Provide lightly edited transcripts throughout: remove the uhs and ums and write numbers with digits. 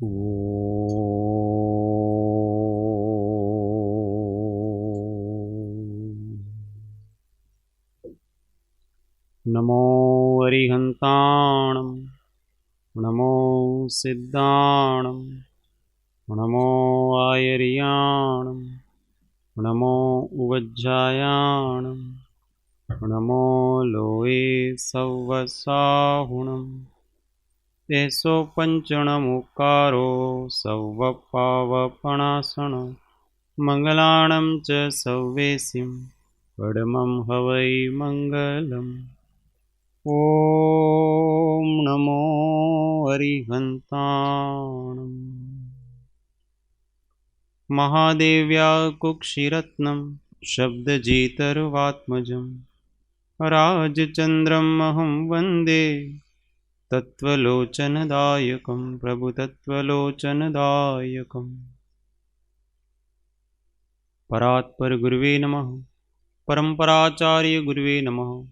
नमो अरिहन्ताणं नमो सिद्धाणं नमो आयर्याणं नमो उवज्जायाणं नमो लोये सव्वसाहुणं तेसो पञ्चणमुकारो सव्वपावपणासण मङ्गलाणं च सव्वेसिं पडमं हवै मङ्गलम्। ॐ नमो अरिहन्ताणम्। महादेव्या कुक्षिरत्नं शब्दजितर्वात्मजं राजचन्द्रमहं वन्दे तत्त्वलोचनदायकं प्रभुतत्त्वलोचनदायकम्। परात्पर गुरुवे नमः। परम्पराचार्य गुरुवे नमः।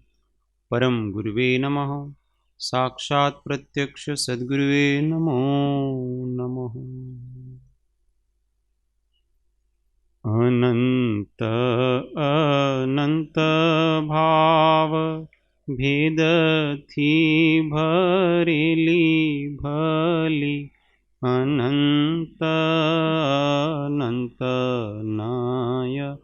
परम गुरुवे नमः। साक्षात् प्रत्यक्ष सद्गुरुवे नमो नमः। अनंत अनंत भाव भेद थी भरेली भली अनंत अनंत नाय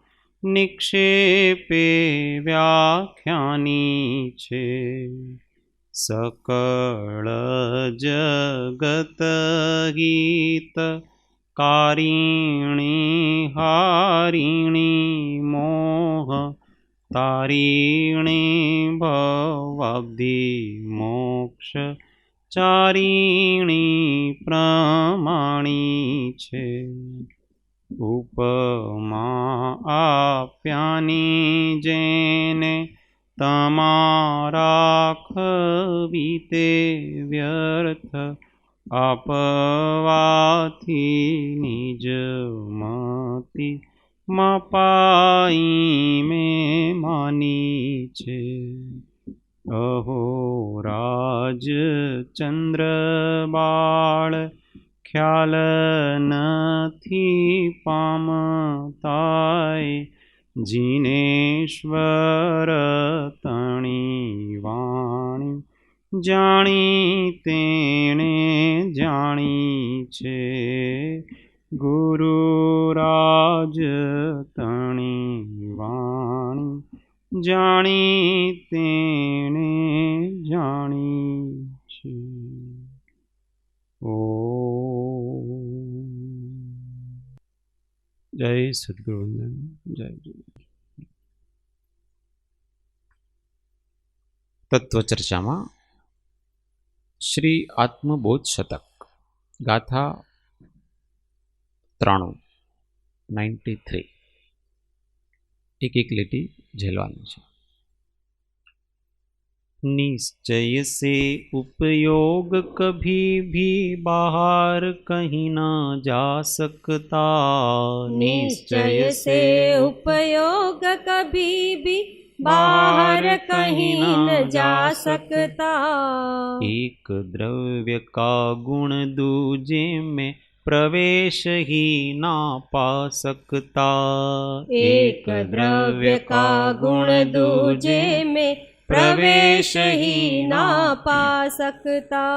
निक्षेपे व्याख्यानी छे सकळ जगत गीत कारिणी हारिणी मोह तारिणी भवाब्धि मोक्ष चारिणी प्रमाणी छे उपमा आप्यानी जेने तमारा खवीते व्यर्थ आपवाथी निज मति मपाई में मानी छे अहो राज चंद्र बाळ ख्याल नथी पामताय जिनेश्वर तणी वाणी जाणी तेणे जाणी छे गुरुराज तणी वाणी जाणी तेणे जाणी छे। जय सद्गुरुवंदन। जय जय। तत्वचर्चा में श्री आत्मबोध शतक गाथा 93 एक एक लेटी झेलवानी छे। निश्चय से उपयोग कभी भी बाहर कहीं ना जा सकता। निश्चय से उपयोग कभी भी बाहर कहीं न जा सकता। एक द्रव्य का गुण दूजे में प्रवेश ही ना पा सकता। एक द्रव्य का गुण दूजे में प्रवेश ही ना पा सकता।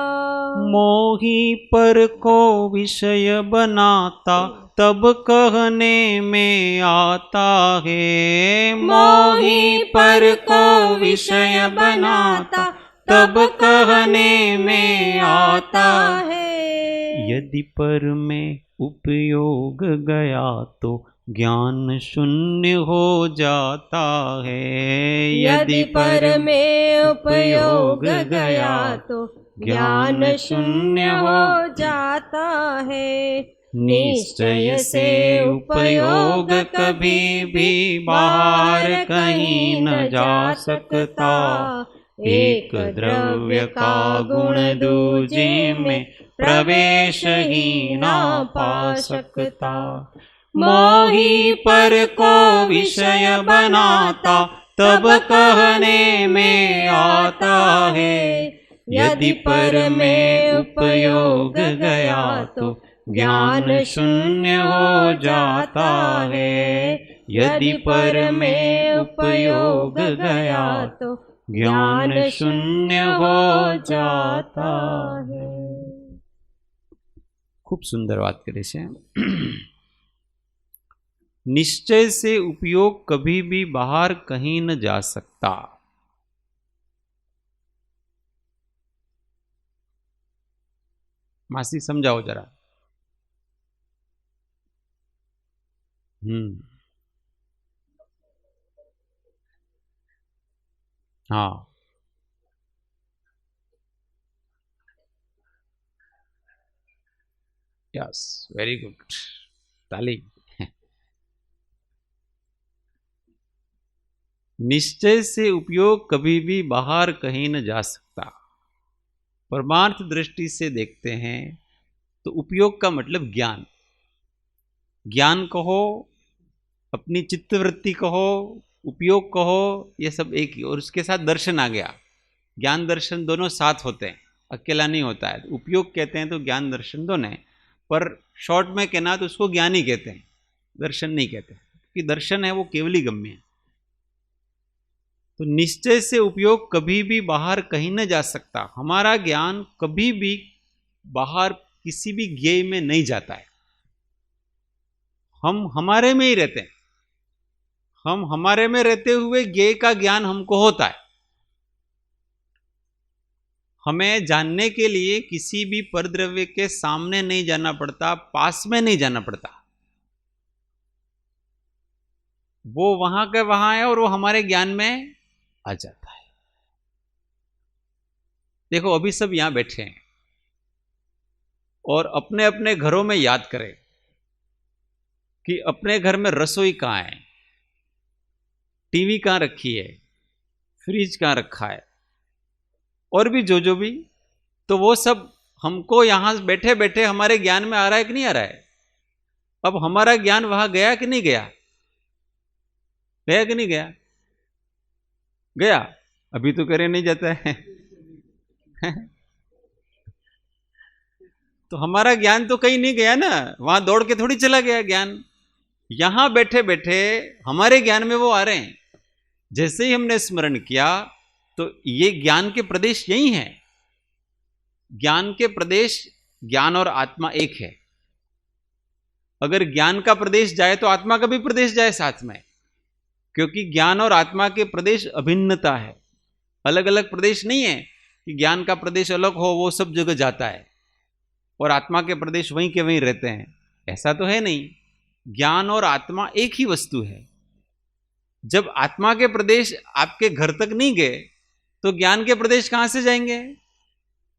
मोही पर को विषय बनाता तब कहने में आता है। मोही पर को विषय बनाता तब कहने में आता है। यदि पर में उपयोग गया तो ज्ञान शून्य हो जाता है। यदि पर में उपयोग गया तो ज्ञान शून्य हो जाता है। निश्चय से उपयोग कभी भी बाहर कहीं न जा सकता। एक द्रव्य का गुण दूजे में प्रवेश ही ना पा सकता। मोही पर को विषय बनाता तब कहने में आता है। यदि पर में उपयोग गया तो ज्ञान शून्य हो जाता है। यदि पर में उपयोग गया तो ज्ञान शून्य हो जाता है। खूब सुंदर बात करे છે। निश्चय से उपयोग कभी भी बाहर कहीं न जा सकता। मासी समझाओ जरा। हाँ, यस, वेरी गुड, ताली। निश्चय से उपयोग कभी भी बाहर कहीं न जा सकता। परमार्थ दृष्टि से देखते हैं तो उपयोग का मतलब ज्ञान। ज्ञान कहो, अपनी चित्तवृत्ति कहो, उपयोग कहो, ये सब एक ही। और उसके साथ दर्शन आ गया। ज्ञान दर्शन दोनों साथ होते हैं, अकेला नहीं होता है। उपयोग कहते हैं तो ज्ञान दर्शन दोनों है, पर शॉर्ट में कहना तो उसको ज्ञान ही कहते हैं, दर्शन नहीं कहते, क्योंकि दर्शन है वो केवली गम्य है। तो निश्चय से उपयोग कभी भी बाहर कहीं न जा सकता। हमारा ज्ञान कभी भी बाहर किसी भी ज्ञेय में नहीं जाता है। हम हमारे में ही रहते हैं। हम हमारे में रहते हुए ज्ञेय का ज्ञान हमको होता है। हमें जानने के लिए किसी भी परद्रव्य के सामने नहीं जाना पड़ता, पास में नहीं जाना पड़ता। वो वहां के वहां है और वो हमारे ज्ञान में आ जाता है। देखो, अभी सब यहां बैठे हैं और अपने अपने घरों में याद करें कि अपने घर में रसोई कहां है, टीवी कहां रखी है, फ्रिज कहां रखा है, और भी जो भी, तो वो सब हमको यहां बैठे बैठे हमारे ज्ञान में आ रहा है कि नहीं आ रहा है। अब हमारा ज्ञान वहां गया कि नहीं गया? गया कि नहीं गया? गया। अभी तो करे नहीं जाता है। तो हमारा ज्ञान तो कहीं नहीं गया ना, वहां दौड़ के थोड़ी चला गया ज्ञान। यहां बैठे बैठे हमारे ज्ञान में वो आ रहे हैं। जैसे ही हमने स्मरण किया तो ये ज्ञान के प्रदेश यही हैं। ज्ञान के प्रदेश, ज्ञान और आत्मा एक है। अगर ज्ञान का प्रदेश जाए तो आत्मा का भी प्रदेश जाए साथ में, क्योंकि ज्ञान और आत्मा के प्रदेश अभिन्नता है, अलग अलग प्रदेश नहीं है कि ज्ञान का प्रदेश अलग हो, वो सब जगह जाता है और आत्मा के प्रदेश वहीं के वहीं रहते हैं। ऐसा तो है नहीं। ज्ञान और आत्मा एक ही वस्तु है। जब आत्मा के प्रदेश आपके घर तक नहीं गए तो ज्ञान के प्रदेश कहां से जाएंगे?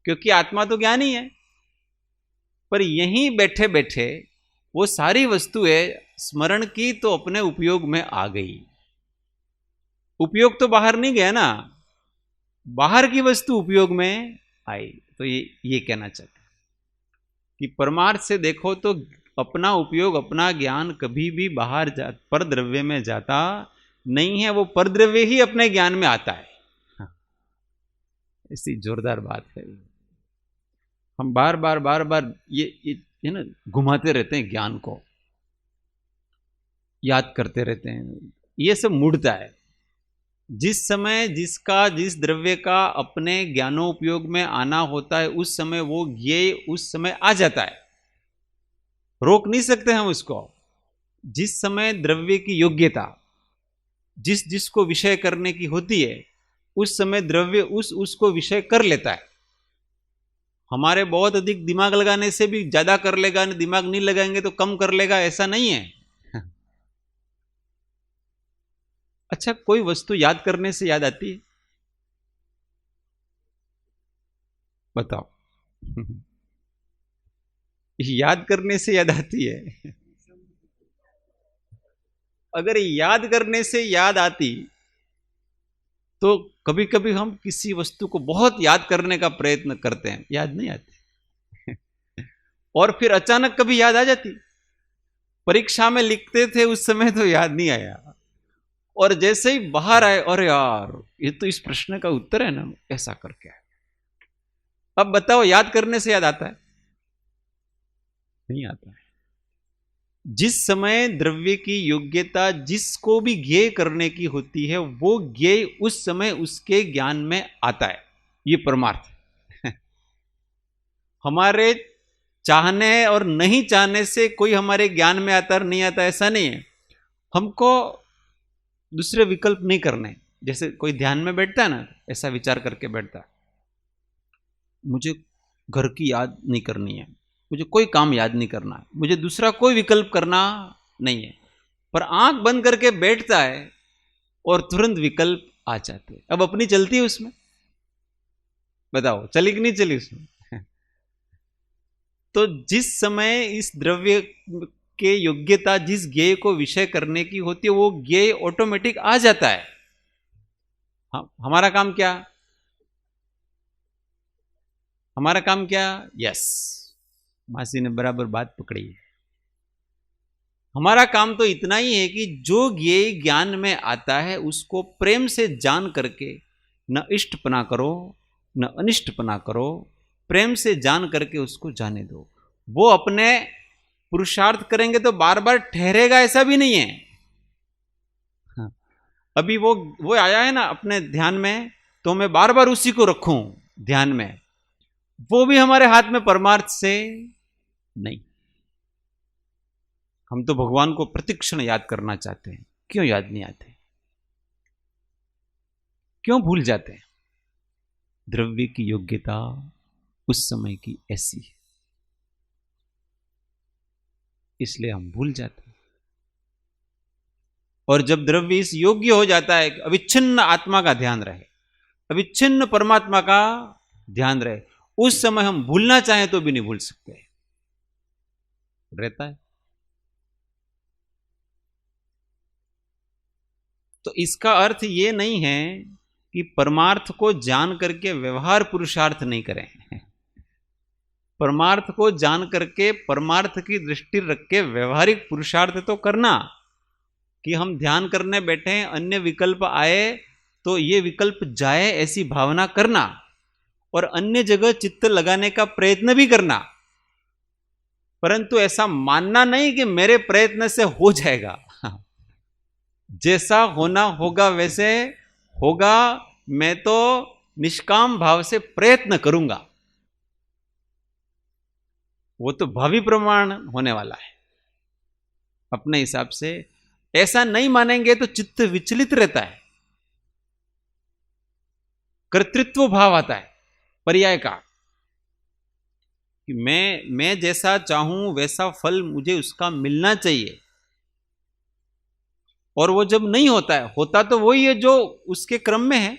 क्योंकि आत्मा तो ज्ञान ही है। पर यहीं बैठे बैठे वो सारी वस्तुएं स्मरण की तो अपने उपयोग में आ गई। उपयोग तो बाहर नहीं गया ना, बाहर की वस्तु उपयोग में आई। तो ये कहना चाहते कि परमार्थ से देखो तो अपना उपयोग, अपना ज्ञान कभी भी बाहर परद्रव्य में जाता नहीं है, वो परद्रव्य ही अपने ज्ञान में आता है। ऐसी जोरदार बात है। हम बार बार ये ना घुमाते रहते हैं, ज्ञान को याद करते रहते हैं। ये सब मुड़ता है। जिस समय जिस द्रव्य का अपने ज्ञानोपयोग में आना होता है, उस समय वो ज्ञेय उस समय आ जाता है। रोक नहीं सकते हम उसको। जिस समय द्रव्य की योग्यता जिसको विषय करने की होती है, उस समय द्रव्य उसको विषय कर लेता है। हमारे बहुत अधिक दिमाग लगाने से भी ज्यादा कर लेगा, दिमाग नहीं लगाएंगे तो कम कर लेगा, ऐसा नहीं है। अच्छा, कोई वस्तु याद करने से याद आती है? बताओ। याद करने से याद आती है? अगर याद करने से याद आती तो कभी कभी हम किसी वस्तु को बहुत याद करने का प्रयत्न करते हैं, याद नहीं आती। और फिर अचानक कभी याद आ जाती। परीक्षा में लिखते थे उस समय तो याद नहीं आया, और जैसे ही बाहर आए, अरे यार ये तो इस प्रश्न का उत्तर है ना, ऐसा करके आए। अब बताओ, याद करने से याद आता है? नहीं आता है। जिस समय द्रव्य की योग्यता जिसको भी ज्ञेय करने की होती है, वो ज्ञेय उस समय उसके ज्ञान में आता है। ये परमार्थ हमारे चाहने और नहीं चाहने से कोई हमारे ज्ञान में आता और नहीं आता, ऐसा नहीं है। हमको दूसरे विकल्प नहीं करने। जैसे कोई ध्यान में बैठता है ना, ऐसा विचार करके बैठता है, मुझे घर की याद नहीं करनी है, मुझे कोई काम याद नहीं करना है, मुझे दूसरा कोई विकल्प करना नहीं है, पर आंख बंद करके बैठता है और तुरंत विकल्प आ जाते हैं। अब अपनी चलती है उसमें, बताओ चली कि नहीं चली उसमें? तो जिस समय इस द्रव्य के योग्यता जिस ज्ञेय को विषय करने की होती है, वो ज्ञेय ऑटोमेटिक आ जाता है। हमारा काम क्या? हमारा काम क्या? यस, मासी ने बराबर बात पकड़ी है। हमारा काम तो इतना ही है कि जो ज्ञेय ज्ञान में आता है उसको प्रेम से जान करके न इष्टपना करो न अनिष्टपना करो, प्रेम से जान करके उसको जाने दो। वो अपने पुरुषार्थ करेंगे तो बार बार ठहरेगा ऐसा भी नहीं है। हाँ। अभी वो आया है ना अपने ध्यान में, तो मैं बार बार उसी को रखूं ध्यान में, वो भी हमारे हाथ में परमार्थ से नहीं। हम तो भगवान को प्रतिक्षण याद करना चाहते हैं, क्यों याद नहीं आते? क्यों भूल जाते हैं? द्रव्य की योग्यता उस समय की ऐसी है, इसलिए हम भूल जाते हैं। और जब द्रव्य इस योग्य हो जाता है, अविच्छिन्न आत्मा का ध्यान रहे, अविच्छिन्न परमात्मा का ध्यान रहे, उस समय हम भूलना चाहें तो भी नहीं भूल सकते, रहता है। तो इसका अर्थ ये नहीं है कि परमार्थ को जान करके व्यवहार पुरुषार्थ नहीं करें। परमार्थ को जान करके परमार्थ की दृष्टि रख के व्यवहारिक पुरुषार्थ तो करना, कि हम ध्यान करने बैठे हैं, अन्य विकल्प आए तो ये विकल्प जाए ऐसी भावना करना, और अन्य जगह चित्त लगाने का प्रयत्न भी करना, परंतु ऐसा मानना नहीं कि मेरे प्रयत्न से हो जाएगा। जैसा होना होगा वैसे होगा, मैं तो निष्काम भाव से प्रयत्न करूंगा। वो तो भावी प्रमाण होने वाला है अपने हिसाब से। ऐसा नहीं मानेंगे तो चित्त विचलित रहता है, कर्तृत्व भाव आता है पर्याय का, कि मैं जैसा चाहूं वैसा फल मुझे उसका मिलना चाहिए। और वो जब नहीं होता है, होता तो वही है जो उसके क्रम में है,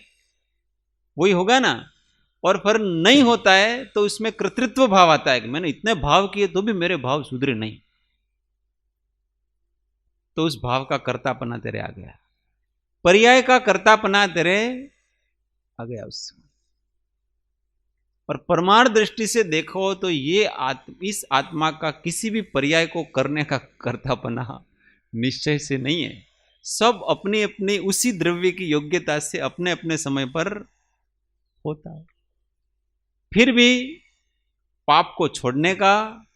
वही होगा ना। और फिर नहीं होता है तो उसमें कर्तृत्व भाव आता है कि मैंने इतने भाव किए तो भी मेरे भाव सुधरे नहीं, तो उस भाव का कर्तापना तेरे आ गया, पर्याय का कर्तापना तेरे आ गया उससे। और परमार्थ दृष्टि से देखो तो ये इस आत्मा का किसी भी पर्याय को करने का कर्तापना निश्चय से नहीं है। सब अपनी अपनी उसी द्रव्य की योग्यता से अपने अपने समय पर होता है। फिर भी पाप को छोड़ने का,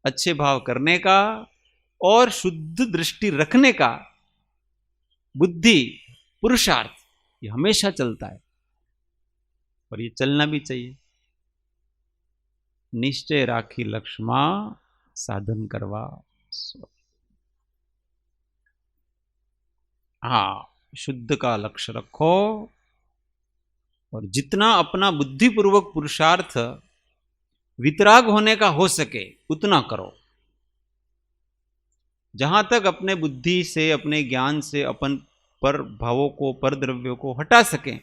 अच्छे भाव करने का और शुद्ध दृष्टि रखने का बुद्धि पुरुषार्थ ये हमेशा चलता है, और ये चलना भी चाहिए। निश्चय राखी लक्ष्मा साधन करवा। हाँ, शुद्ध का लक्ष्य रखो और जितना अपना बुद्धिपूर्वक पुरुषार्थ वितराग होने का हो सके उतना करो। जहां तक अपने बुद्धि से, अपने ज्ञान से अपन पर भावों को, पर द्रव्यों को हटा सके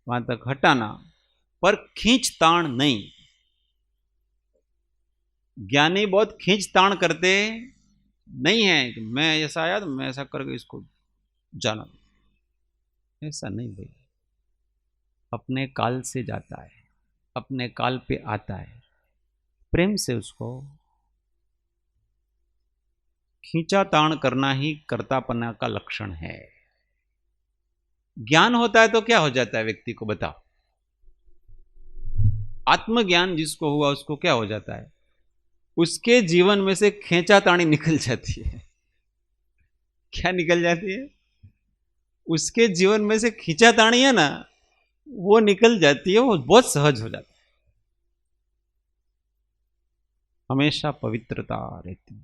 वहां तक हटाना, पर खींच ताण नहीं। ज्ञानी बहुत खींच ताण करते नहीं है कि मैं ऐसा आया तो मैं ऐसा करके इसको जाना, ऐसा नहीं भाई। अपने काल से जाता है, अपने काल पे आता है, प्रेम से उसको खींचा ताण करना ही कर्तापना का लक्षण है। ज्ञान होता है तो क्या हो जाता है व्यक्ति को, बताओ? आत्मज्ञान जिसको हुआ उसको क्या हो जाता है, उसके जीवन में से खींचातानी निकल जाती है। क्या निकल जाती है? उसके जीवन में से खींचातानी है ना, वो निकल जाती है, वो बहुत सहज हो जाता है। हमेशा पवित्रता रहती है,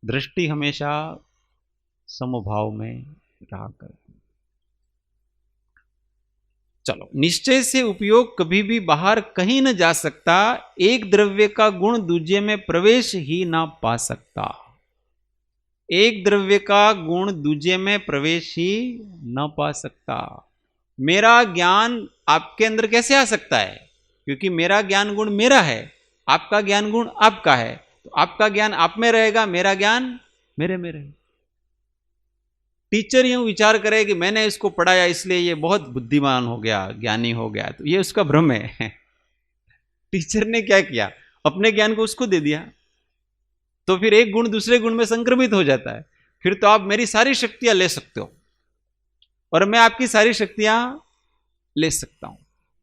दृष्टि हमेशा समभाव में रहा करती है। चलो, निश्चय से उपयोग कभी भी बाहर कहीं न जा सकता, एक द्रव्य का गुण दूसरे में प्रवेश ही ना पा सकता। एक द्रव्य का गुण दूसरे में प्रवेश ही न पा सकता। मेरा ज्ञान आपके अंदर कैसे आ सकता है? क्योंकि मेरा ज्ञान गुण मेरा है, आपका ज्ञान गुण आपका है, तो आपका ज्ञान आप में रहेगा, मेरा ज्ञान मेरे में रहेगा। टीचर यूं विचार करे कि मैंने इसको पढ़ाया इसलिए ये बहुत बुद्धिमान हो गया, ज्ञानी हो गया, तो ये उसका भ्रम है। टीचर ने क्या किया? अपने ज्ञान को उसको दे दिया, तो फिर एक गुण दूसरे गुण में संक्रमित हो जाता है। फिर तो आप मेरी सारी शक्तियां ले सकते हो और मैं आपकी सारी शक्तियां ले सकता हूं।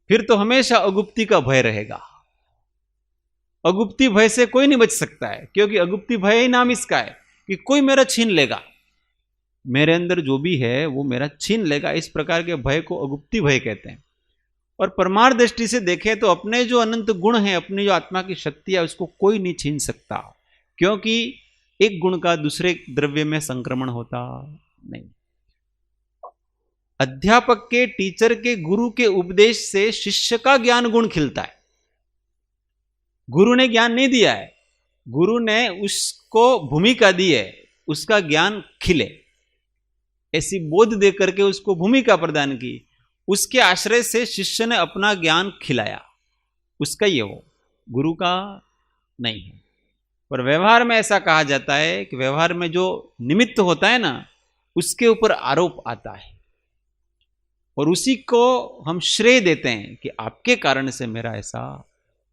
फिर तो हमेशा अगुप्ती का भय रहेगा। अगुप्ती भय से कोई नहीं बच सकता है, क्योंकि अगुप्ती भय ही नाम इसका है कि कोई मेरा छीन लेगा, मेरे अंदर जो भी है वो मेरा छीन लेगा। इस प्रकार के भय को अगुप्ती भय कहते हैं। और परमार्थ दृष्टि से देखें तो अपने जो अनंत गुण है, अपनी जो आत्मा की शक्ति है, उसको कोई नहीं छीन सकता, क्योंकि एक गुण का दूसरे द्रव्य में संक्रमण होता नहीं। अध्यापक के, टीचर के, गुरु के उपदेश से शिष्य का ज्ञान गुण खिलता है। गुरु ने ज्ञान नहीं दिया है, गुरु ने उसको भूमिका दी है, उसका ज्ञान खिले, ऐसी बोध दे करके उसको भूमिका प्रदान की, उसके आश्रय से शिष्य ने अपना ज्ञान खिलाया। उसका ये वो, गुरु का नहीं है। पर व्यवहार में ऐसा कहा जाता है कि व्यवहार में जो निमित्त होता है ना, उसके ऊपर आरोप आता है और उसी को हम श्रेय देते हैं कि आपके कारण से मेरा ऐसा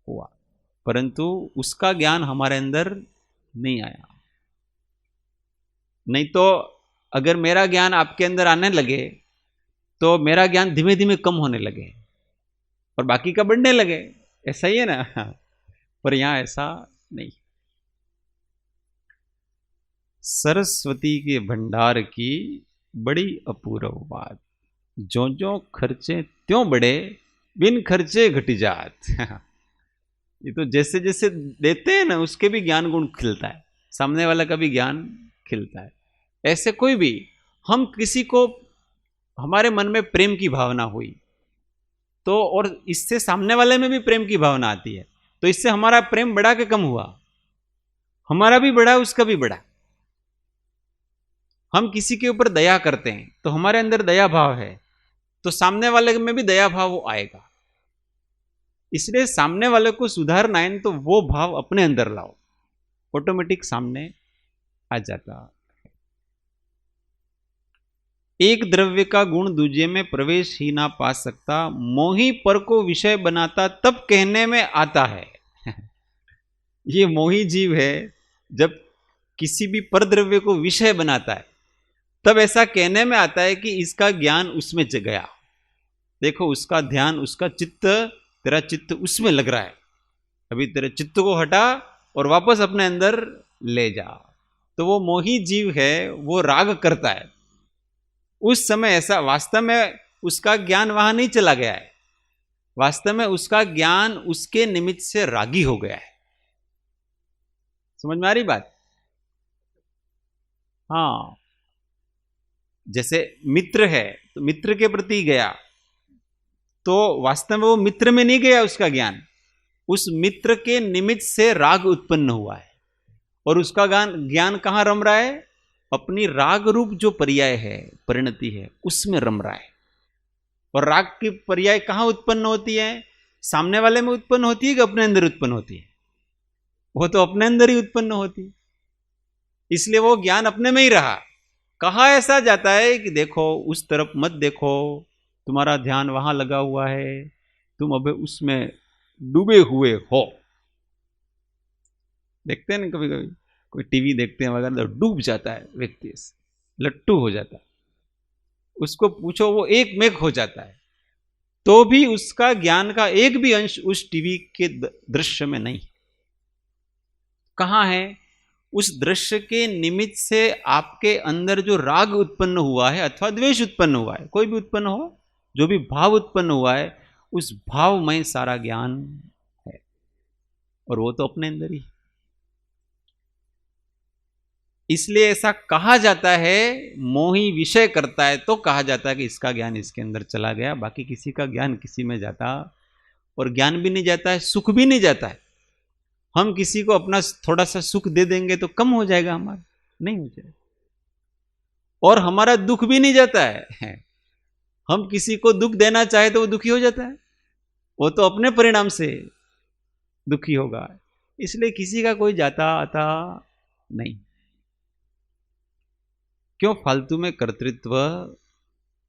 हुआ, परंतु उसका ज्ञान हमारे अंदर नहीं आया। नहीं तो अगर मेरा ज्ञान आपके अंदर आने लगे तो मेरा ज्ञान धीमे धीमे कम होने लगे और बाकी का बढ़ने लगे, ऐसा ही है ना। पर यहां ऐसा नहीं। सरस्वती के भंडार की बड़ी अपूर्व बात, जो जो खर्चे त्यों बढ़े, बिन खर्चे घटी जात। ये तो जैसे जैसे देते हैं ना, उसके भी ज्ञान गुण खिलता है, सामने वाला का भी ज्ञान खिलता है। ऐसे कोई भी, हम किसी को, हमारे मन में प्रेम की भावना हुई तो, और इससे सामने वाले में भी प्रेम की भावना आती है, तो इससे हमारा प्रेम बढ़ा के कम हुआ? हमारा भी बढ़ा, उसका भी बढ़ा। हम किसी के ऊपर दया करते हैं तो हमारे अंदर दया भाव है, तो सामने वाले में भी दया भाव वो आएगा। इसलिए सामने वाले को सुधारना है तो वो भाव अपने अंदर लाओ, ऑटोमेटिक सामने आ जाता। एक द्रव्य का गुण दूजे में प्रवेश ही ना पा सकता, मोही पर को विषय बनाता तब कहने में आता है। ये मोही जीव है, जब किसी भी परद्रव्य को विषय बनाता है तब ऐसा कहने में आता है कि इसका ज्ञान उसमें गया। देखो, उसका ध्यान, उसका चित्त, तेरा चित्त उसमें लग रहा है, अभी तेरे चित्त को हटा और वापस अपने अंदर ले जा। तो वो मोही जीव है, वो राग करता है। उस समय ऐसा, वास्तव में उसका ज्ञान वहां नहीं चला गया है, वास्तव में उसका ज्ञान उसके निमित्त से रागी हो गया है। समझ में आ रही बात? हाँ, जैसे मित्र है तो मित्र के प्रति गया, तो वास्तव में वो मित्र में नहीं गया उसका ज्ञान, उस मित्र के निमित्त से राग उत्पन्न हुआ है और उसका ज्ञान कहां रम रहा है? अपनी राग रूप जो पर्याय है, परिणति है, उसमें रम रहा है। और राग की पर्याय कहां उत्पन्न होती है? सामने वाले में उत्पन्न होती है कि अपने अंदर उत्पन्न होती है? वो तो अपने अंदर ही उत्पन्न होती है, इसलिए वो ज्ञान अपने में ही रहा। कहा ऐसा जाता है कि देखो उस तरफ मत देखो, तुम्हारा ध्यान वहां लगा हुआ है, तुम अबे उसमें डूबे हुए हो। देखते हैं ना कभी कभी, कोई टीवी देखते हैं वगैरह, डूब जाता है व्यक्ति, लट्टू हो जाता है, उसको पूछो वो एक मेघ हो जाता है। तो भी उसका ज्ञान का एक भी अंश उस टीवी के दृश्य में नहीं। कहां है? उस दृश्य के निमित्त से आपके अंदर जो राग उत्पन्न हुआ है अथवा द्वेष उत्पन्न हुआ है, कोई भी उत्पन्न हो, जो भी भाव उत्पन्न हुआ है, उस भाव में सारा ज्ञान है, और वो तो अपने अंदर ही। इसलिए ऐसा कहा जाता है, मोही विषय करता है तो कहा जाता है कि इसका ज्ञान इसके अंदर चला गया, बाकी किसी का ज्ञान किसी में जाता, और ज्ञान भी नहीं जाता है, सुख भी नहीं जाता है। हम किसी को अपना थोड़ा सा सुख दे देंगे तो कम हो जाएगा, हमारा नहीं हो जाएगा, और हमारा दुख भी नहीं जाता है। हम किसी को दुख देना चाहे तो वो दुखी हो जाता है, वो तो अपने परिणाम से दुखी होगा। इसलिए किसी का कोई जाता आता नहीं। क्यों फालतू में कर्तृत्व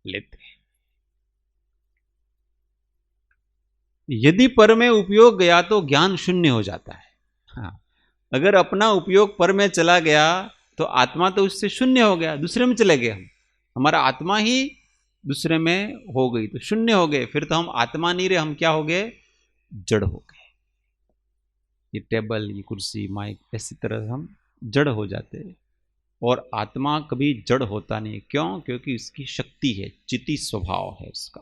लेते हैं? यदि पर में उपयोग गया तो ज्ञान शून्य हो जाता है। हाँ, अगर अपना उपयोग पर में चला गया तो आत्मा तो उससे शून्य हो गया, दूसरे में चले गए हम, हमारा आत्मा ही दूसरे में हो गई तो शून्य हो गए। फिर तो हम आत्मा नहीं रहे, हम क्या हो गए? जड़ हो गए। ये टेबल, ये कुर्सी, माइक, ऐसी तरह हम जड़ हो जाते हैं। और आत्मा कभी जड़ होता नहीं। क्यों? क्योंकि उसकी शक्ति है, चिति स्वभाव है उसका।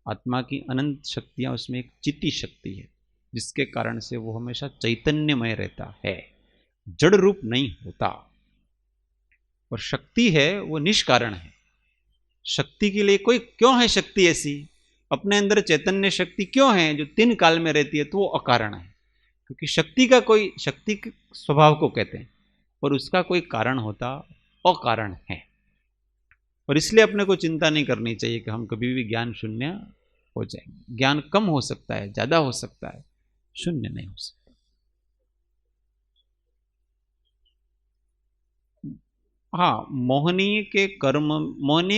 आत्मा की अनंत शक्तियां, उसमें एक चिति शक्ति है, जिसके कारण से वो हमेशा चैतन्यमय रहता है, जड़ रूप नहीं होता। और शक्ति है वो निष्कारण है। शक्ति के लिए कोई क्यों है शक्ति ऐसी? अपने अंदर चैतन्य शक्ति क्यों है जो 3 काल में रहती है? तो वो अकारण है, क्योंकि शक्ति का कोई, शक्ति के स्वभाव को कहते हैं, और उसका कोई कारण होता अकारण है। और इसलिए अपने को चिंता नहीं करनी चाहिए कि हम कभी भी ज्ञान शून्य हो जाएंगे। ज्ञान कम हो सकता है, ज्यादा हो सकता है, शून्य नहीं हो सकता। हाँ, मोहनीय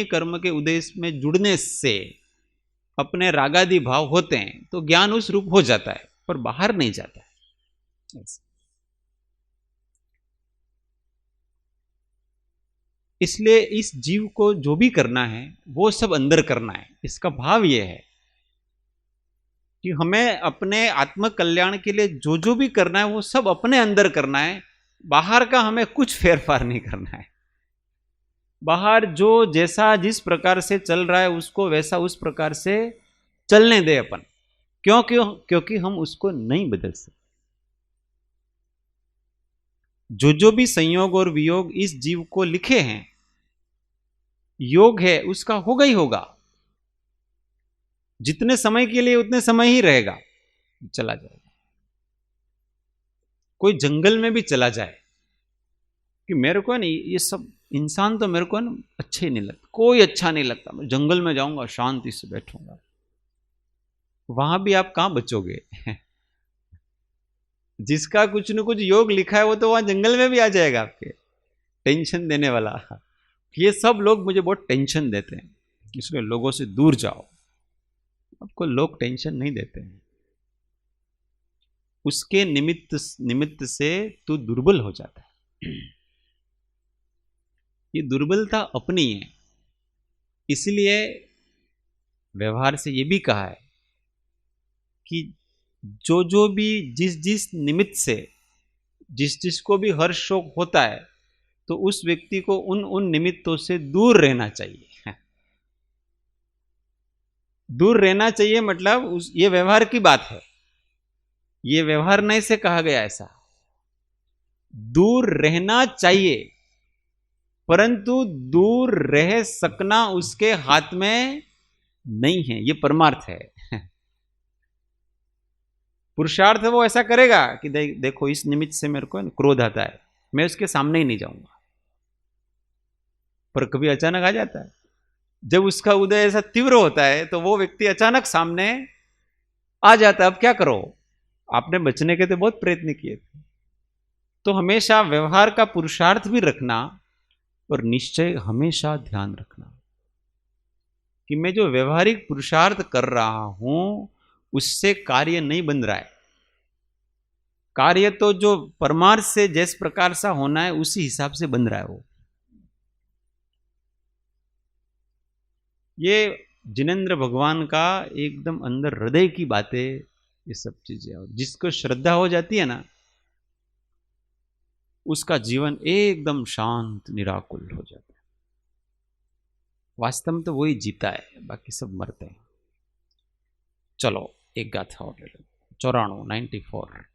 कर्म के उद्देश्य में जुड़ने से अपने रागादि भाव होते हैं तो ज्ञान उस रूप हो जाता है, पर बाहर नहीं जाता है। इसलिए इस जीव को जो भी करना है वो सब अंदर करना है। इसका भाव यह है कि हमें अपने आत्म कल्याण के लिए जो जो भी करना है वो सब अपने अंदर करना है, बाहर का हमें कुछ फेरफार नहीं करना है। बाहर जो जैसा जिस प्रकार से चल रहा है उसको वैसा उस प्रकार से चलने दे अपन। क्योंकि हम उसको नहीं बदल सकते। जो जो भी संयोग और वियोग इस जीव को लिखे हैं, योग है, उसका होगा ही होगा। जितने समय के लिए उतने समय ही रहेगा, चला जाएगा। कोई जंगल में भी चला जाए कि मेरे को नहीं, ये सब इंसान तो मेरे को ना अच्छे नहीं लगता, कोई अच्छा नहीं लगता, मैं जंगल में जाऊंगा, शांति से बैठूंगा। वहां भी आप कहां बचोगे? जिसका कुछ न कुछ योग लिखा है वो तो वहां जंगल में भी आ जाएगा आपके, टेंशन देने वाला। ये सब लोग मुझे बहुत टेंशन देते हैं, इसलिए लोगों से दूर जाओ। आपको लोग टेंशन नहीं देते हैं, उसके निमित्त से तू दुर्बल हो जाता है। ये दुर्बलता अपनी है। इसलिए व्यवहार से ये भी कहा है कि जो जो भी जिस निमित्त से जिसको भी हर्ष शोक होता है तो उस व्यक्ति को उन निमित्तों से दूर रहना चाहिए। दूर रहना चाहिए मतलब ये व्यवहार की बात है, ये व्यवहार नहीं से कहा गया ऐसा। दूर रहना चाहिए, परंतु दूर रह सकना उसके हाथ में नहीं है, ये परमार्थ है। पुरुषार्थ वो ऐसा करेगा कि देखो इस निमित्त से मेरे को क्रोध आता है, मैं उसके सामने ही नहीं जाऊंगा। पर कभी अचानक आ जाता है, जब उसका उदय ऐसा तीव्र होता है तो वो व्यक्ति अचानक सामने आ जाता है। अब क्या करो? आपने बचने के तो बहुत प्रयत्न किए थे। तो हमेशा व्यवहार का पुरुषार्थ भी रखना और निश्चय हमेशा ध्यान रखना कि मैं जो व्यवहारिक पुरुषार्थ कर रहा हूं उससे कार्य नहीं बन रहा है। कार्य तो जो परमार्थ से जिस प्रकार सा होना है उसी हिसाब से बन रहा है वो। ये जिनेंद्र भगवान का एकदम अंदर हृदय की बातें, ये सब चीजें, और जिसको श्रद्धा हो जाती है ना, उसका जीवन एकदम शांत निराकुल हो जाता है। वास्तव में तो वही जीता है, बाकी सब मरते हैं। चलो एक गाथा और ले लो, 94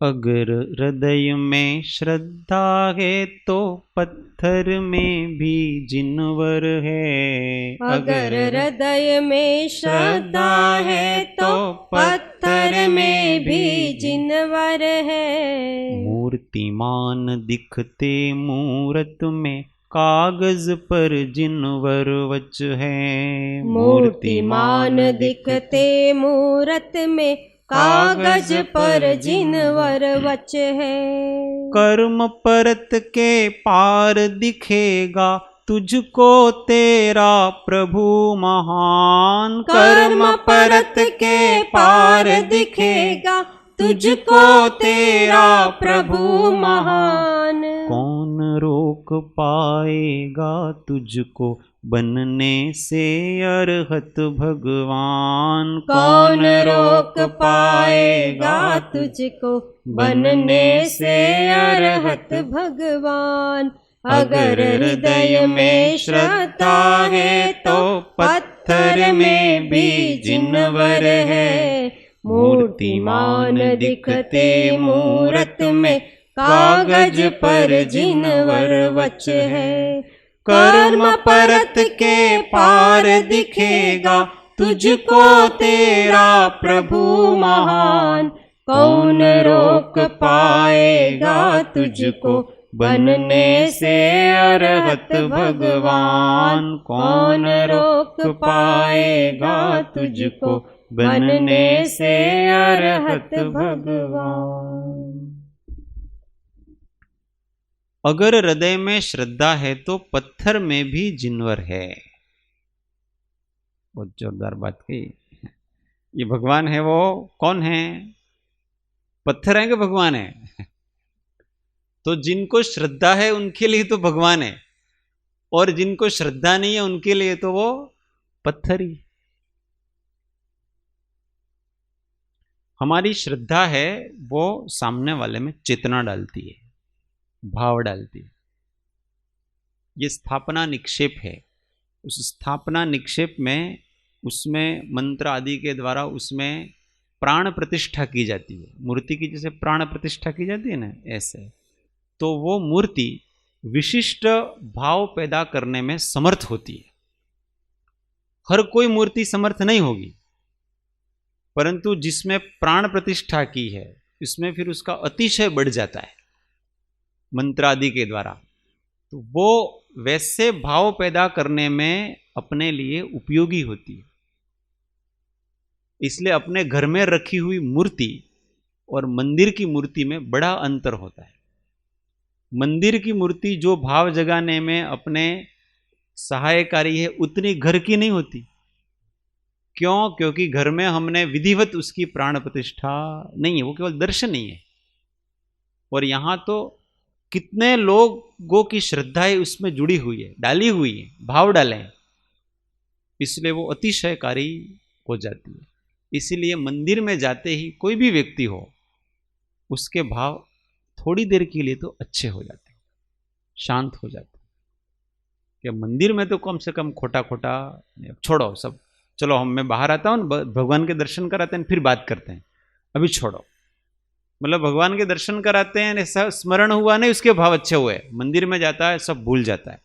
अगर हृदय में श्रद्धा है तो पत्थर में भी जिनवर है। अगर हृदय में श्रद्धा है तो पत्थर में भी जिनवर है। मूर्तिमान दिखते मूरत में कागज पर जिनवर वच है। मूर्तिमान दिखते मूरत में कागज पर जिनवर वच है। कर्म परत के पार दिखेगा तुझको तेरा प्रभु महान। कर्म परत के पार दिखेगा तुझको तेरा प्रभु महान। कौन रोक पाएगा तुझको बनने से अरहत भगवान। कौन रोक पाएगा तुझको बनने से अरहत भगवान। अगर हृदय में श्रद्धा है तो पत्थर में भी जिनवर है। मूर्तिमान दिखते मूरत में कागज पर जिनवर वच है। कर्म परत के पार दिखेगा तुझको तेरा प्रभु महान। कौन रोक पाएगा तुझको बनने से अरहत भगवान। कौन रोक पाएगा तुझको बनने से अरहत भगवान। अगर हृदय में श्रद्धा है तो पत्थर में भी जिनवर है। बहुत जोरदार बात कही। ये भगवान है, वो कौन है? पत्थर है कि भगवान है? तो जिनको श्रद्धा है उनके लिए तो भगवान है, और जिनको श्रद्धा नहीं है उनके लिए तो वो पत्थर ही। हमारी श्रद्धा है वो सामने वाले में चेतना डालती है, भाव डालती है। ये स्थापना निक्षेप है। उस स्थापना निक्षेप में, उसमें मंत्र आदि के द्वारा उसमें प्राण प्रतिष्ठा की जाती है। मूर्ति की जैसे प्राण प्रतिष्ठा की जाती है ना, ऐसे तो वो मूर्ति विशिष्ट भाव पैदा करने में समर्थ होती है। हर कोई मूर्ति समर्थ नहीं होगी, परंतु जिसमें प्राण प्रतिष्ठा की है इसमें फिर उसका अतिशय बढ़ जाता है मंत्र आदि के द्वारा। तो वो वैसे भाव पैदा करने में अपने लिए उपयोगी होती है। इसलिए अपने घर में रखी हुई मूर्ति और मंदिर की मूर्ति में बड़ा अंतर होता है। मंदिर की मूर्ति जो भाव जगाने में अपने सहायकारी है, उतनी घर की नहीं होती। क्यों? क्योंकि घर में हमने विधिवत उसकी प्राण प्रतिष्ठा नहीं है, वो केवल दर्शन ही है। और यहां तो कितने लोगों की श्रद्धाएं उसमें जुड़ी हुई है, डाली हुई है, भाव डाले हैं, इसलिए वो अतिशयकारी हो जाती है। इसीलिए मंदिर में जाते ही कोई भी व्यक्ति हो, उसके भाव थोड़ी देर के लिए तो अच्छे हो जाते हैं, शांत हो जाते हैं। क्या मंदिर में तो कम से कम खोटा खोटा छोड़ो सब, चलो मैं बाहर आता हूँ, भगवान के दर्शन कराते हैं, फिर बात करते हैं, अभी छोड़ो। मतलब भगवान के दर्शन कराते हैं, ऐसा स्मरण हुआ नहीं, उसके भाव अच्छे हुए। मंदिर में जाता है सब भूल जाता है,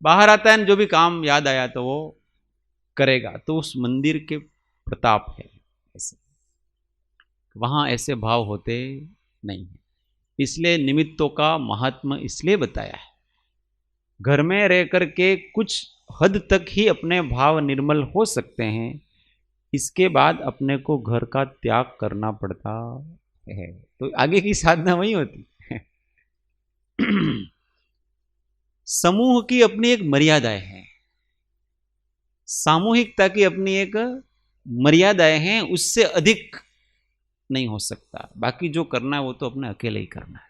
बाहर आता है जो भी काम याद आया तो वो करेगा, तो उस मंदिर के प्रताप है। ऐसे वहां ऐसे भाव होते नहीं है। इसलिए निमित्तों का महात्मा इसलिए बताया है। घर में रह करके कुछ हद तक ही अपने भाव निर्मल हो सकते हैं, इसके बाद अपने को घर का त्याग करना पड़ता है। तो आगे की साधना वही होती है। समूह की अपनी एक मर्यादाएं हैं, सामूहिकता की अपनी एक मर्यादाएं हैं, उससे अधिक नहीं हो सकता। बाकी जो करना है वो तो अपने अकेले ही करना है।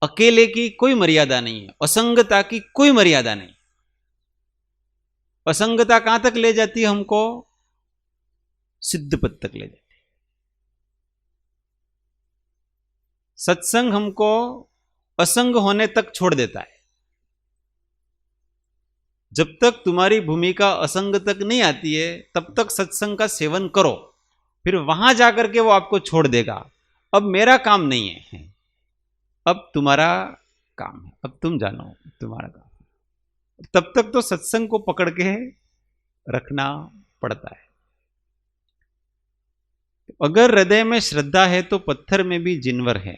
अकेले की कोई मर्यादा नहीं है, असंगता की कोई मर्यादा नहीं। असंगता कहां तक ले जाती है हमको? सिद्ध पद तक ले जाती है। सत्संग हमको असंग होने तक छोड़ देता है। जब तक तुम्हारी भूमिका असंग तक नहीं आती है तब तक सत्संग का सेवन करो, फिर वहां जाकर के वो आपको छोड़ देगा। अब मेरा काम नहीं है, अब तुम्हारा काम है, अब तुम जानो तुम्हारा काम। तब तक तो सत्संग को पकड़ के रखना पड़ता है। अगर हृदय में श्रद्धा है तो पत्थर में भी जिनवर है।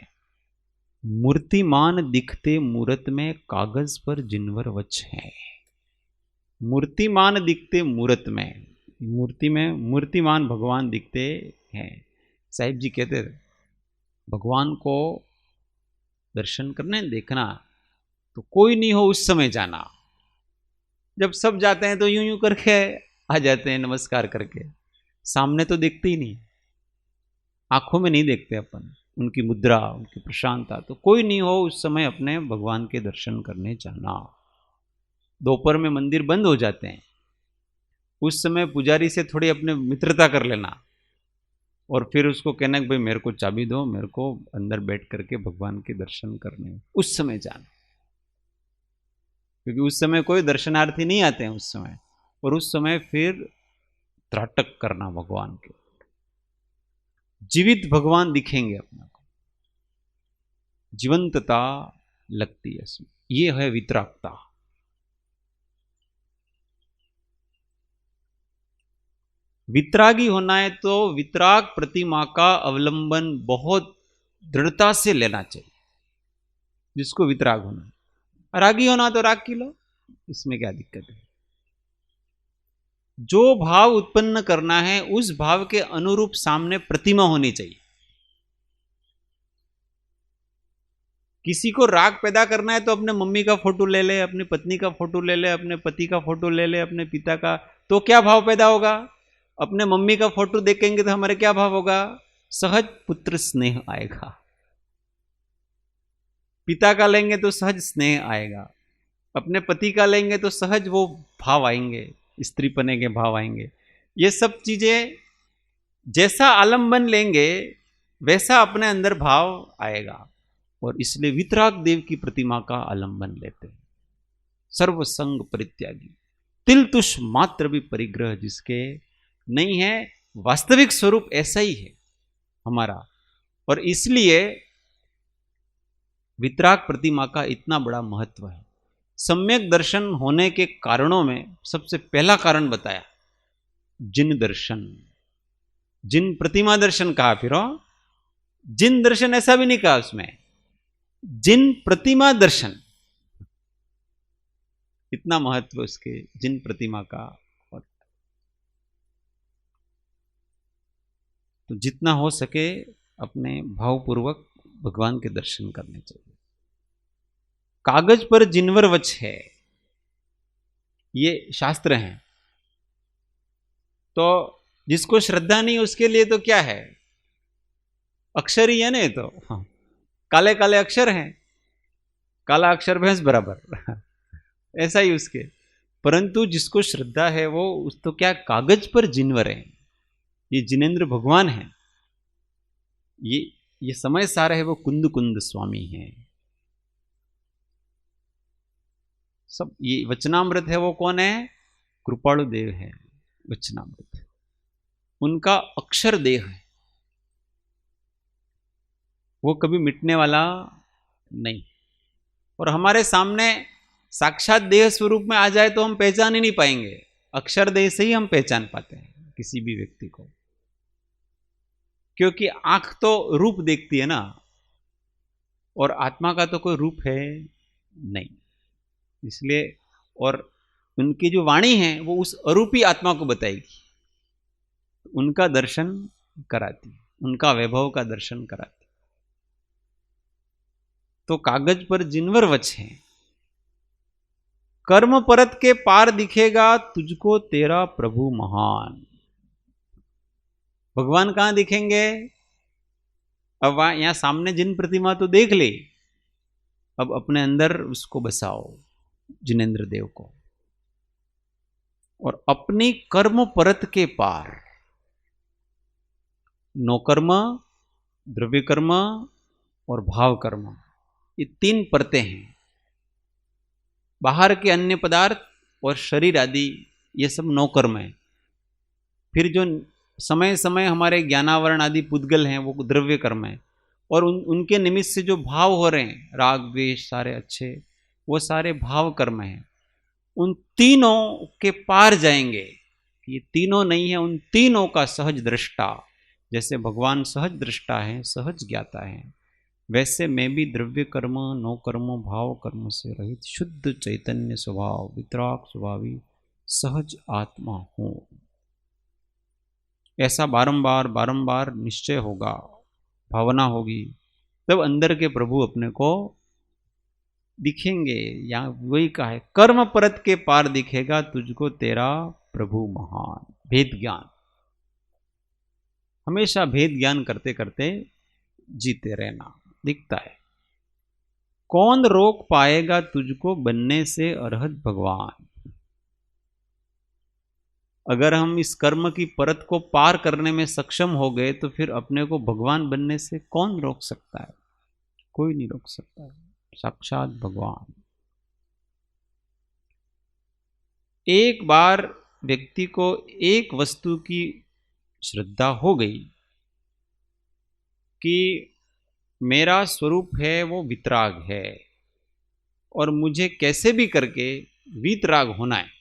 मूर्तिमान दिखते मूरत में, कागज पर जिनवर वच है। मूर्तिमान दिखते मूरत में, मूर्ति में मूर्तिमान भगवान दिखते हैं। साहिब जी कहते थे भगवान को दर्शन करने देखना तो कोई नहीं हो उस समय जाना। जब सब जाते हैं तो यूं यूं करके आ जाते हैं नमस्कार करके, सामने तो देखते ही नहीं, आंखों में नहीं देखते अपन उनकी मुद्रा, उनकी प्रशांतता। तो कोई नहीं हो उस समय अपने भगवान के दर्शन करने जाना। दोपहर में मंदिर बंद हो जाते हैं, उस समय पुजारी से थोड़ी अपने मित्रता कर लेना और फिर उसको कहना कि भाई मेरे को चाबी दो, मेरे को अंदर बैठ करके भगवान के दर्शन करने, उस समय जाना। क्योंकि उस समय कोई दर्शनार्थी नहीं आते हैं उस समय, और उस समय फिर त्राटक करना भगवान के। जीवित भगवान दिखेंगे अपने को, जीवंतता लगती है इसमें। ये है वितरागता। वितरागी होना है तो वितराग प्रतिमा का अवलंबन बहुत दृढ़ता से लेना चाहिए, जिसको वितराग होना है। रागी होना तो राग की लो, इसमें क्या दिक्कत है? जो भाव उत्पन्न करना है उस भाव के अनुरूप सामने प्रतिमा होनी चाहिए। किसी को राग पैदा करना है तो अपने मम्मी का फोटो ले ले, अपनी पत्नी का फोटो ले ले, अपने पति का फोटो ले ले, अपने पिता का, तो क्या भाव पैदा होगा? अपने मम्मी का फोटो देखेंगे तो हमारे क्या भाव होगा? सहज पुत्र स्नेह आएगा। पिता का लेंगे तो सहज स्नेह आएगा, अपने पति का लेंगे तो सहज वो भाव आएंगे, स्त्री पने के भाव आएंगे। ये सब चीजें जैसा आलंबन लेंगे वैसा अपने अंदर भाव आएगा, और इसलिए वितराग देव की प्रतिमा का आलंबन लेते हैं। सर्वसंग परित्यागी, तिल तुष मात्र भी परिग्रह जिसके नहीं है, वास्तविक स्वरूप ऐसा ही है हमारा। और इसलिए वितराग प्रतिमा का इतना बड़ा महत्व है। सम्यक दर्शन होने के कारणों में सबसे पहला कारण बताया जिन दर्शन। जिन प्रतिमा दर्शन कहा, फिर जिन दर्शन ऐसा भी नहीं कहा उसमें, जिन प्रतिमा दर्शन, इतना महत्व उसके जिन प्रतिमा का। तो जितना हो सके अपने भावपूर्वक भगवान के दर्शन करने चाहिए। कागज पर जिनवर वच है, ये शास्त्र हैं। तो जिसको श्रद्धा नहीं उसके लिए तो क्या है, अक्षर ही है ना। तो काले काले अक्षर हैं, काला अक्षर भैंस बराबर ऐसा ही उसके। परंतु जिसको श्रद्धा है वो उस तो क्या, कागज पर जिनवर है, ये जिनेंद्र भगवान है, ये समय सारा है वो कुंद कुंद स्वामी है। सब ये वचनामृत है, वो कौन है? कृपाणु देव है वचनामृत, उनका अक्षर देह है, वो कभी मिटने वाला नहीं। और हमारे सामने साक्षात देह स्वरूप में आ जाए तो हम पहचान ही नहीं पाएंगे, अक्षर देह से ही हम पहचान पाते हैं किसी भी व्यक्ति को, क्योंकि आंख तो रूप देखती है ना, और आत्मा का तो कोई रूप है नहीं। इसलिए, और उनकी जो वाणी है वो उस अरूपी आत्मा को बताएगी, उनका दर्शन कराती, उनका वैभव का दर्शन कराती। तो कागज पर जिनवर वच है, कर्म परत के पार दिखेगा तुझको तेरा प्रभु महान। भगवान कहां दिखेंगे? अब यहां सामने जिन प्रतिमा तो देख ले, अब अपने अंदर उसको बसाओ, जिनेंद्र देव को, और अपनी कर्म परत के पार, नौकर्म, द्रव्य कर्म और भाव कर्म, ये 3 परतें हैं। बाहर के अन्य पदार्थ और शरीर आदि ये सब नौकर्म है। फिर जो समय समय हमारे ज्ञानावरण आदि पुद्गल हैं वो द्रव्य कर्म है, और उनके निमित्त से जो भाव हो रहे हैं, राग द्वेष सारे अच्छे, वो सारे भाव कर्म हैं। उन तीनों के पार जाएंगे। ये तीनों नहीं है, उन तीनों का सहज दृष्टा, जैसे भगवान सहज दृष्टा है, सहज ज्ञाता है, वैसे मैं भी द्रव्य कर्म, नो कर्म, भाव कर्म से रहित शुद्ध चैतन्य स्वभाव, वितराग स्वभावी सहज आत्मा हूं। ऐसा बारंबार बारंबार निश्चय होगा, भावना होगी, तब अंदर के प्रभु अपने को दिखेंगे। या वही कहा है, कर्म परत के पार दिखेगा तुझको तेरा प्रभु महान। भेद ज्ञान, हमेशा भेद ज्ञान करते करते जीते रहना दिखता है। कौन रोक पाएगा तुझको बनने से अरहत भगवान। अगर हम इस कर्म की परत को पार करने में सक्षम हो गए तो फिर अपने को भगवान बनने से कौन रोक सकता है? कोई नहीं रोक सकता है, साक्षात भगवान। एक बार व्यक्ति को एक वस्तु की श्रद्धा हो गई कि मेरा स्वरूप है वो वितराग है, और मुझे कैसे भी करके वितराग होना है,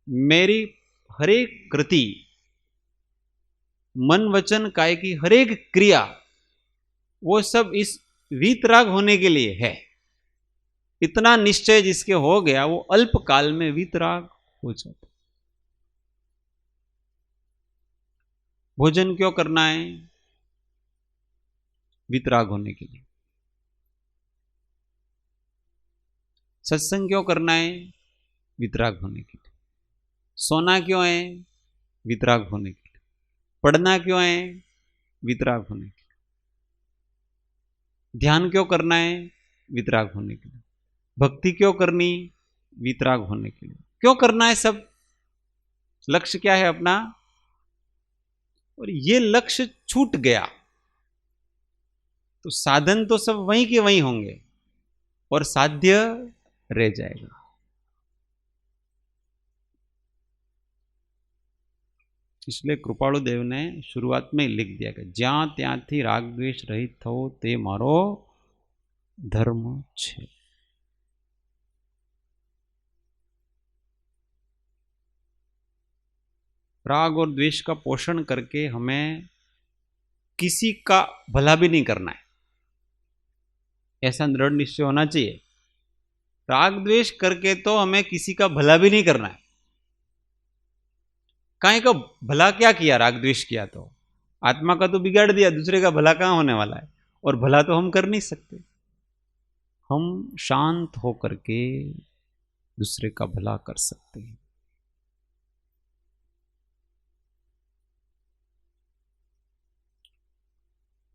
मेरी हरेक कृति, मन वचन काय की हरेक क्रिया, वो सब इस वितराग होने के लिए है। इतना निश्चय जिसके हो गया वो अल्प काल में वितराग हो जाता। भोजन क्यों करना है? वितराग होने के लिए। सत्संग क्यों करना है? वितराग होने के लिए। सोना क्यों है? वितराग होने के लिए। पढ़ना क्यों है? वितराग होने के लिए। ध्यान क्यों करना है? वितराग होने के लिए। भक्ति क्यों करनी? वितराग होने के लिए। क्यों करना है सब? लक्ष्य क्या है अपना? और ये लक्ष्य छूट गया तो साधन तो सब वहीं के वहीं होंगे और साध्य रह जाएगा। इसलिए कृपालु देव ने शुरुआत में लिख दिया कि ज्यां त्यांथी राग द्वेष रहित थो ते मारो धर्म छे। राग और द्वेष का पोषण करके हमें किसी का भला भी नहीं करना है, ऐसा दृढ़ निश्चय होना चाहिए। राग द्वेष करके तो हमें किसी का भला भी नहीं करना है। काहे का भला क्या किया? राग द्वेष किया तो आत्मा का तो बिगाड़ दिया, दूसरे का भला कहां होने वाला है? और भला तो हम कर नहीं सकते। हम शांत होकर के दूसरे का भला कर सकते हैं।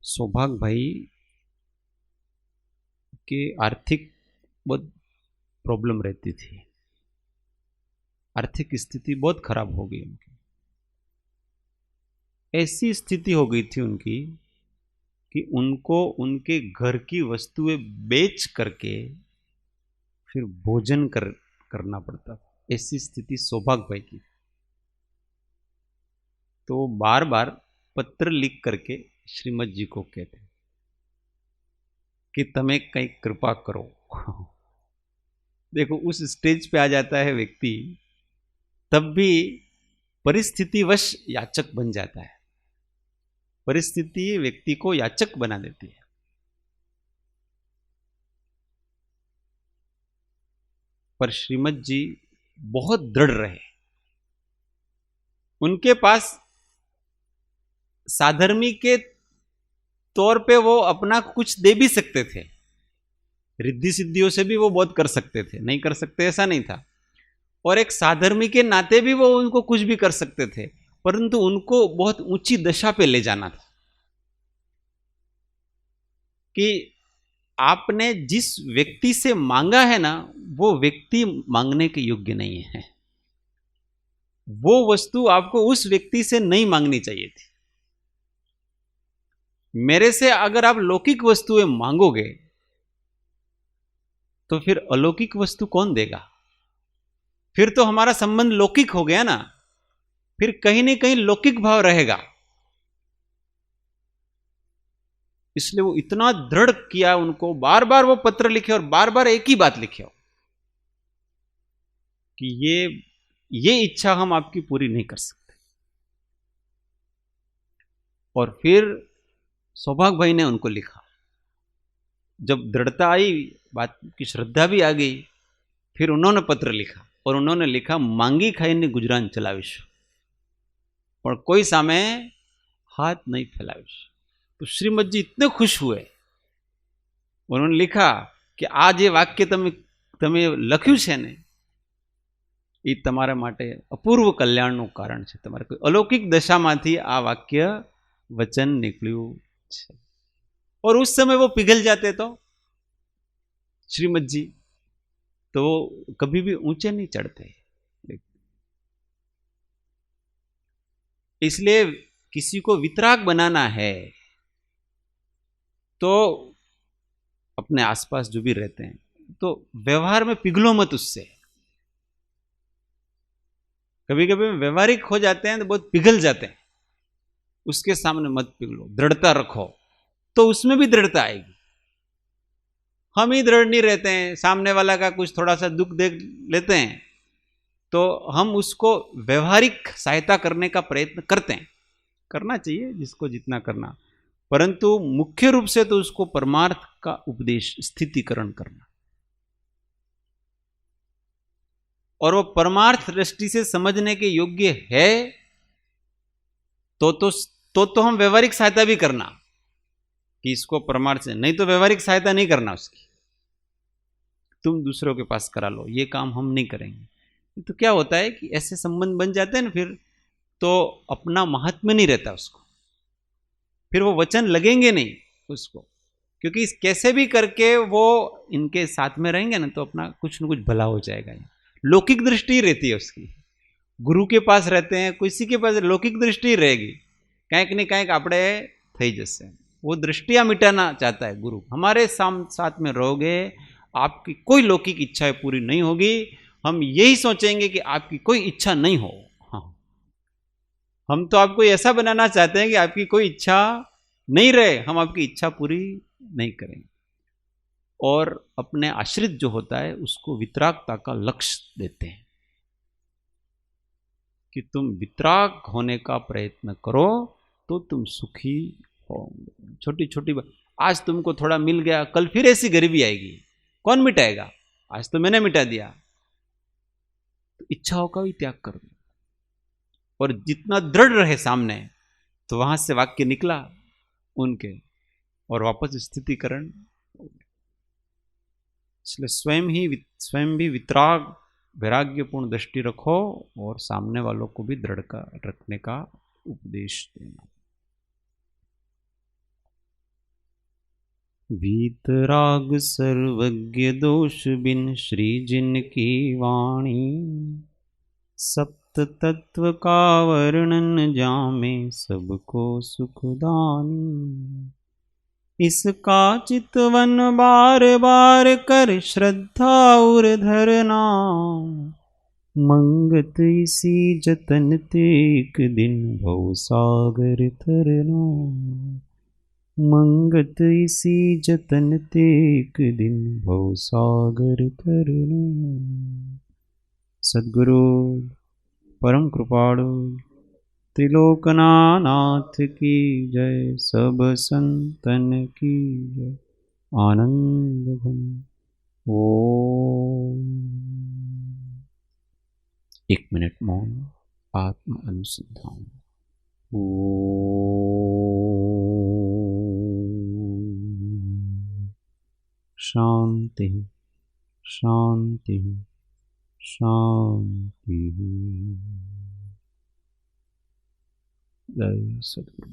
सौभाग्य भाई के आर्थिक बहुत प्रॉब्लम रहती थी, आर्थिक स्थिति बहुत खराब हो गई उनकी। ऐसी स्थिति हो गई थी उनकी कि उनको उनके घर की वस्तुएं बेच करके फिर भोजन करना पड़ता। ऐसी स्थिति सौभाग्य भाई की। तो बार बार पत्र लिख करके श्रीमद जी को कहते कि तमें कई कृपा करो। देखो उस स्टेज पे आ जाता है व्यक्ति, तब भी परिस्थितिवश याचक बन जाता है। परिस्थिति व्यक्ति को याचक बना देती है। पर श्रीमद जी बहुत दृढ़ रहे। उनके पास साधर्मी के तौर पे वो अपना कुछ दे भी सकते थे, रिद्धि सिद्धियों से भी वो बहुत कर सकते थे, नहीं कर सकते ऐसा नहीं था। और एक साधर्मी के नाते भी वो उनको कुछ भी कर सकते थे, परंतु उनको बहुत ऊंची दशा पे ले जाना था कि आपने जिस व्यक्ति से मांगा है ना, वो व्यक्ति मांगने के योग्य नहीं है। वो वस्तु आपको उस व्यक्ति से नहीं मांगनी चाहिए थी। मेरे से अगर आप लौकिक वस्तुएं मांगोगे तो फिर अलौकिक वस्तु कौन देगा? फिर तो हमारा संबंध लौकिक हो गया ना, फिर कहीं ना कहीं लौकिक भाव रहेगा। इसलिए वो इतना दृढ़ किया उनको, बार बार वो पत्र लिखे और बार बार एक ही बात लिखे कि ये इच्छा हम आपकी पूरी नहीं कर सकते। और फिर सौभाग्य भाई ने उनको लिखा, जब दृढ़ता आई, बात की श्रद्धा भी आ गई, फिर उन्होंने पत्र लिखा और उन्होंने लिखा, मांगी खाई ने गुजरान चलावीश पर कोई सामे हाथ नहीं फैलावीश। तो श्रीमद जी इतने खुश हुए, उन्होंने लिखा कि आज ये वाक्य તમે લખ્યું છે ને, એ તમારા માટે અપૂર્વ કલ્યાણનું કારણ છે। તમારે કોઈ અલૌકિક દશામાંથી આ વાક્ય વચન નીકળ્યું છે। और उस समय वो पिघल जाते तो श्रीमद जी, तो कभी भी ऊंचे नहीं चढ़ते। इसलिए किसी को वितराग बनाना है तो अपने आसपास जो भी रहते हैं, तो व्यवहार में पिघलो मत उससे। कभी कभी व्यवहारिक हो जाते हैं तो बहुत पिघल जाते हैं, उसके सामने मत पिघलो, दृढ़ता रखो, तो उसमें भी दृढ़ता आएगी। हम ही दृढ़ नहीं रहते हैं, सामने वाला का कुछ थोड़ा सा दुख देख लेते हैं तो हम उसको व्यवहारिक सहायता करने का प्रयत्न करते हैं, करना चाहिए जिसको जितना करना, परंतु मुख्य रूप से तो उसको परमार्थ का उपदेश, स्थितिकरण करना। और वो परमार्थ दृष्टि से समझने के योग्य है तो हम व्यवहारिक सहायता भी करना कि इसको परमार्थ से, नहीं तो व्यवहारिक सहायता नहीं करना उसकी, तुम दूसरों के पास करा लो, ये काम हम नहीं करेंगे। तो क्या होता है कि ऐसे संबंध बन जाते हैं ना, फिर तो अपना महात्म्य नहीं रहता उसको, फिर वो वचन लगेंगे नहीं उसको, क्योंकि कैसे भी करके वो इनके साथ में रहेंगे ना तो अपना कुछ न कुछ भला हो जाएगा। लौकिक दृष्टि रहती है उसकी, गुरु के पास रहते हैं, किसी के पास लौकिक दृष्टि रहेगी, કંઈક ને કંઈક આપણે થઈ જશે। वो दृष्टियां मिटाना चाहता है गुरु। हमारे साथ में रहोगे, आपकी कोई लौकिक इच्छाएं पूरी नहीं होगी, हम यही सोचेंगे कि आपकी कोई इच्छा नहीं हो। हाँ, हम तो आपको ऐसा बनाना चाहते हैं कि आपकी कोई इच्छा नहीं रहे, हम आपकी इच्छा पूरी नहीं करेंगे। और अपने आश्रित जो होता है उसको वितरागता का लक्ष्य देते हैं कि तुम वितराग होने का प्रयत्न करो तो तुम सुखी होंगे। छोटी छोटी बात, आज तुमको थोड़ा मिल गया, कल फिर ऐसी गरीबी आएगी, कौन मिटाएगा? आज तो मैंने मिटा दिया। तो इच्छाओं का भी त्याग कर दो और जितना दृढ़ रहे सामने, तो वहां से वाक्य निकला उनके और वापस स्थितिकरण। इसलिए स्वयं भी वितराग वैराग्यपूर्ण दृष्टि रखो और सामने वालों को भी दृढ़ का रखने का उपदेश देना। वीतराग सर्वज्ञ दोष बिन श्री जिन की वाणी, सप्त तत्व का वर्णन जामे सबको सुखदानी। इसका चितवन बार बार कर श्रद्धा उर धरना, मंगत इसी जतन ते एक दिन भव सागर तरना। मंगत इसी जतन ते एक दिन भव सागर तरना। सद्गुरु परम कृपाळु त्रिलोकनाथ की जय, सब संतन की जय। आनंद घन ओम। 1 मिनट मौन, आत्म अनुसंधान। शांति शांति शांति। जय सद्गुरु।